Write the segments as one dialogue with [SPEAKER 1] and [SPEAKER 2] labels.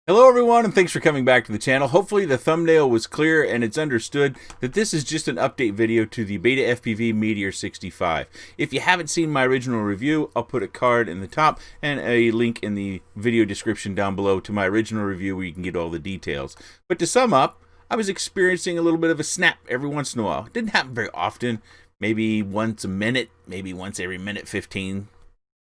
[SPEAKER 1] Hello everyone, and thanks for coming back to the channel. Hopefully the thumbnail was clear and it's understood that this is just an update video to the Beta FPV Meteor65. If you haven't seen my original review, I'll put a card in the top and a link in the video description down below to my original review where you can get all the details. But to sum up, I was experiencing a little bit of a snap every once in a while. It didn't happen very often, maybe once a minute, maybe once every minute 15.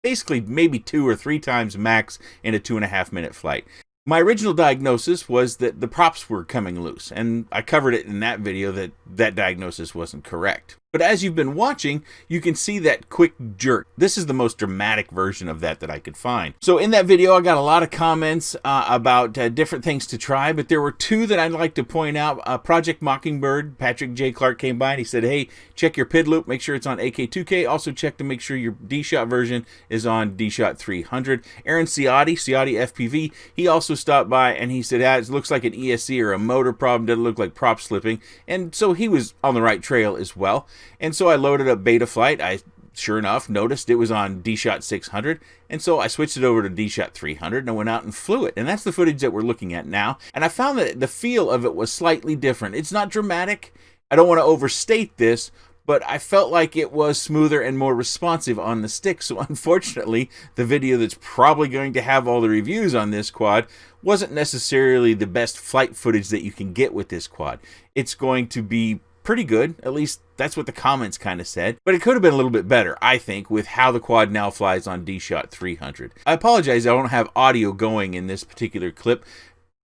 [SPEAKER 1] Basically, maybe 2 or 3 times max in a 2.5 minute flight. My original diagnosis was that the props were coming loose, and I covered it in that video that that diagnosis wasn't correct. But as you've been watching, you can see that quick jerk. This is the most dramatic version of that I could find. So in that video, I got a lot of comments about different things to try, but there were 2 that I'd like to point out. Project Mockingbird, Patrick J. Clark came by and he said, hey, check your PID loop, make sure it's on AK2K. Also check to make sure your Dshot version is on Dshot300. Aaron Ciotti FPV, he also stopped by and he said, it looks like an ESC or a motor problem, doesn't look like prop slipping. And so he was on the right trail as well. And so I loaded up Betaflight. I sure enough noticed it was on Dshot600, and so I switched it over to Dshot300 and I went out and flew it. And that's the footage that we're looking at now. And I found that the feel of it was slightly different. It's not dramatic. I don't want to overstate this, but I felt like it was smoother and more responsive on the stick. So unfortunately, the video that's probably going to have all the reviews on this quad wasn't necessarily the best flight footage that you can get with this quad. It's going to be pretty good, at least that's what the comments kind of said, but it could have been a little bit better, I think, with how the quad now flies on Dshot300. I apologize, I don't have audio going in this particular clip,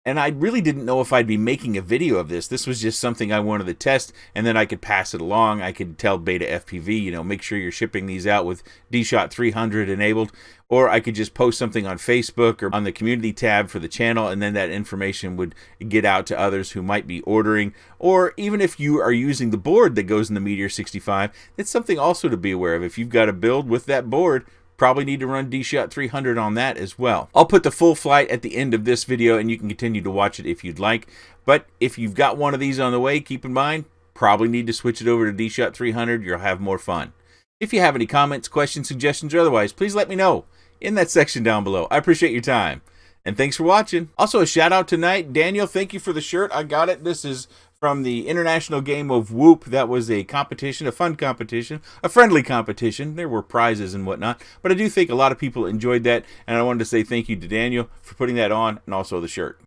[SPEAKER 1] and I really didn't know if I'd be making a video of this. This was just something I wanted to test, and then I could pass it along. I could tell Beta FPV, you know, make sure you're shipping these out with Dshot300 enabled, or I could just post something on Facebook or on the community tab for the channel, and then that information would get out to others who might be ordering. Or even if you are using the board that goes in the Meteor65, that's something also to be aware of. If you've got a build with that board, probably need to run Dshot300 on that as well. I'll put the full flight at the end of this video and you can continue to watch it if you'd like. But if you've got one of these on the way, keep in mind, probably need to switch it over to Dshot300. You'll have more fun. If you have any comments, questions, suggestions, or otherwise, please let me know in that section down below. I appreciate your time. And thanks for watching. Also, a shout out tonight. Daniel, thank you for the shirt. I got it. This is from the international game of Whoop. That was a competition, a fun competition, a friendly competition. There were prizes and whatnot, but I do think a lot of people enjoyed that, and I wanted to say thank you to Daniel for putting that on and also the shirt.